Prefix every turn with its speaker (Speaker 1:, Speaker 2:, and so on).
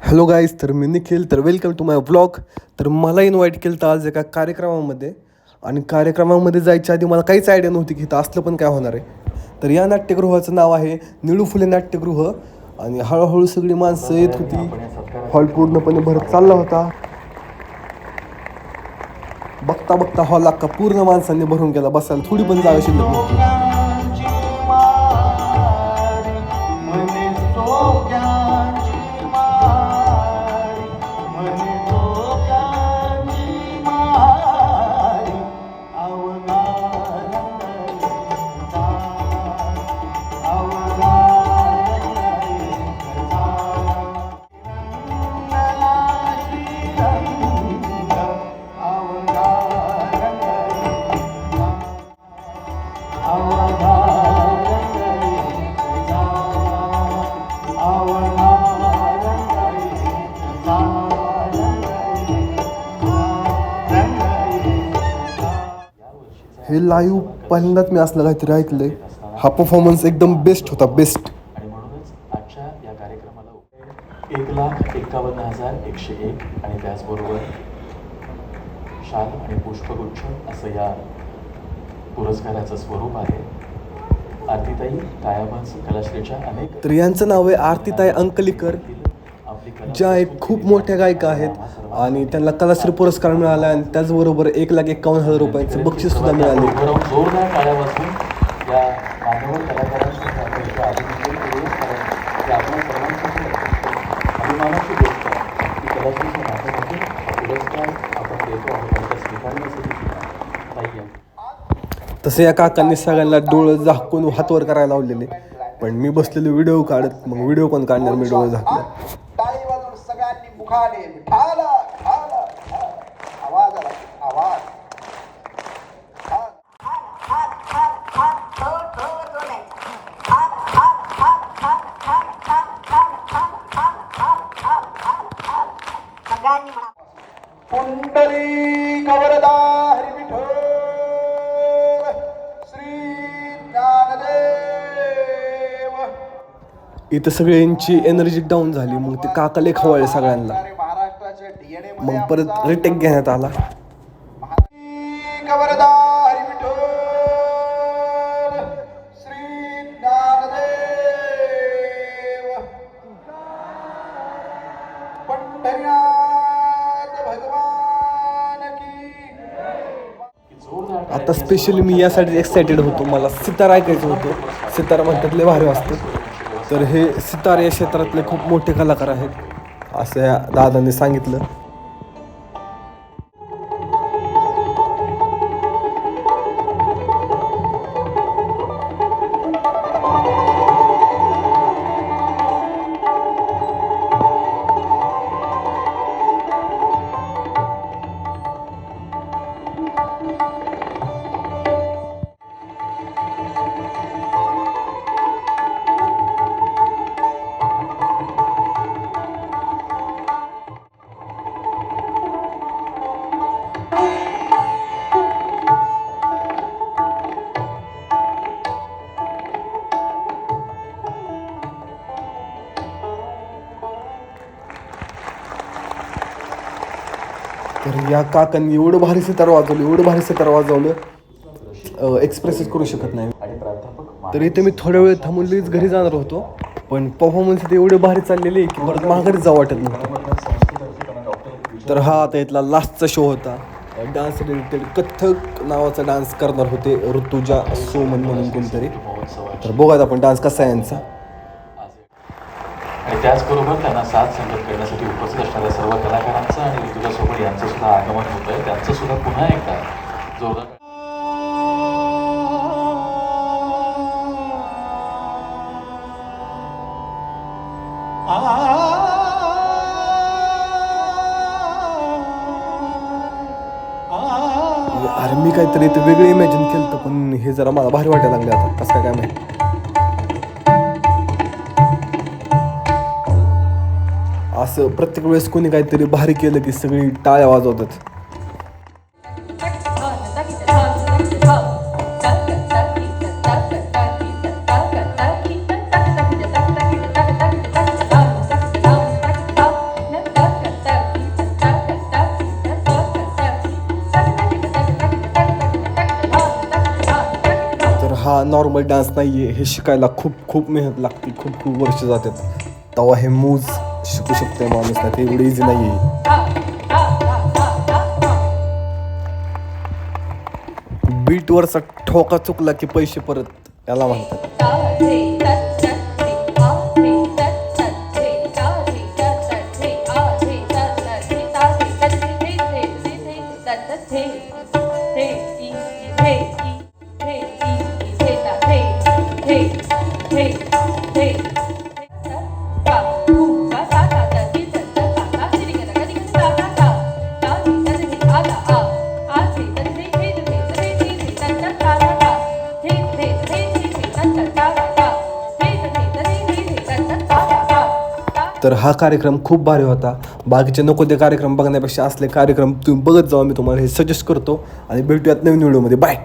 Speaker 1: Hello guys, तर मी निखिल. तर welcome to my vlog. तर मला इन्व्हाइट केलं तर आज एका कार्यक्रमामध्ये, आणि कार्यक्रमामध्ये जायच्या आधी मला काहीच आयडिया नव्हती की इथं असलं पण काय होणार आहे. तर या नाट्यगृहाचं नाव आहे निळू फुले नाट्यगृह. आणि हळूहळू सगळी माणसं येत होती. हॉल पूर्णपणे भरत चालला होता. बघता बघता हॉल अख्खा पूर्ण माणसांनी भरून गेला. बसायला थोडी पण जागा शिल्लक नव्हती. हे लाईव्ह पहिल्यांदाच मी असलं काहीतरी ऐकलंय. हा परफॉर्मन्स एकदम बेस्ट होता, बेस्ट.
Speaker 2: आणि म्हणूनच आजच्या या कार्यक्रमाला 1,51,101 आणि त्याचबरोबर शाल आणि पुष्पगुच्छ असं या पुरस्काराचं स्वरूप आहे. आरतीताई कायाभास कलाश्रीच्या अनेक.
Speaker 1: तर यांचं नाव आहे आरतीताई अंकलीकर, ज्या एक खूप मोठ्या गायिका आहेत आणि त्यांना कलाश्री पुरस्कार मिळाला. आणि त्याचबरोबर 1,51,000 रुपयांचं बक्षीस सुद्धा मिळाले.
Speaker 2: जोरदार टाळ्या वाजवून या मान्यवर कलाकारांसाठी आपण इथे अभिनंदन करूया, कारण ते आपल्या सर्वांसाठी अभिमानाची गोष्ट आहे की कलाश्रीच्या माध्यमातून पुरस्कार आपण देतो आहोत आणि त्या स्वीकारण्यासाठी सुद्धा ताई आहे.
Speaker 1: तसे या काकांनी सगळ्यांना डोळं झाकून हातवर करायला लावलेले. पण मी बसलेले व्हिडिओ काढत, मग व्हिडिओ कोण काढणार, मी डोळं झाकलं.
Speaker 3: टाळी वाजवून सगळ्यांनी मुखाने ठाला ठाला आवाज आला, आवाज पुंडली कवरदा हरी विठ्ठल श्री ज्ञानदेव.
Speaker 1: इथं सगळ्यांची एनर्जी डाऊन झाली. मग ते काकाले खवळले सगळ्यांना.
Speaker 3: महाराष्ट्राचे डीएनए
Speaker 1: मग परत रिटेक घेण्यात आला.
Speaker 3: कवरदा हरी विठ्ठल श्री ज्ञानदेव. पंढरीनाथ भगवान की.
Speaker 1: आता स्पेशली मी यासाठी एक्सायटेड होतो. मला सितार ऐकायचं होतं. सितार म्हणतात लय भारी वाजतं. तर हे सितार या क्षेत्रातले खूप मोठे कलाकार आहेत, असं या दादांनी सांगितलं. तर या काकांनी एवढं भारी सितार वाजवलं, एक्सप्रेसच करू शकत नाही.
Speaker 2: आणि प्राध्यापक
Speaker 1: तर इथे मी थोड्या वेळ थांबून लगेच घरी जाणार होतो. पण परफॉर्मन्स इथे एवढे भारी चाललेले की परत माघारी जावं वाटत नव्हतं. तर हा आता इथला लास्टचा शो होता. डान्स रिलेटेड कथ्थक नावाचा डान्स करणार होते ऋतुजा सोमन म्हणून कोणतरी. तर बघूयात आपण डान्स कसा आहे यांचा.
Speaker 2: आणि त्याचबरोबर त्यांना साथ संगत करण्यासाठी उपस्थित असणाऱ्या सर्व कलाकारांचं आणि ऋतुजासोबत यांचं सुद्धा आगमन होतं आहे. त्यांचं सुद्धा पुन्हा एकदा जोरदार.
Speaker 1: अरे मी काहीतरी इथे वेगळं इमॅजिन केलं होतं, पण हे जरा मला भारी वाटायला लागले आता. कसं काय माहिती. असं प्रत्येक वेळेस कोणी काहीतरी भारी केलं की सगळी टाळ्या वाजवतात. नॉर्मल डान्स नाही आहे. हे शिकायला खूप खूप मेहनत लागते, खूप खूप वर्ष जातात. तेव्हा हे मूज शिकू शकतो माणूस, नाही ते एवढं इझी नाही आहे. बीटवरचा ठोका चुकला की पैसे परत, त्याला म्हणतात. तर हा कार्यक्रम खूप भारी होता. बाकीचे नको ते कार्यक्रम बघण्यापेक्षा असले कार्यक्रम तुम्ही बघत जावा, मी तुम्हाला हे सजेस्ट करतो. आणि भेटूयात नवीन व्हिडिओमध्ये. बाय.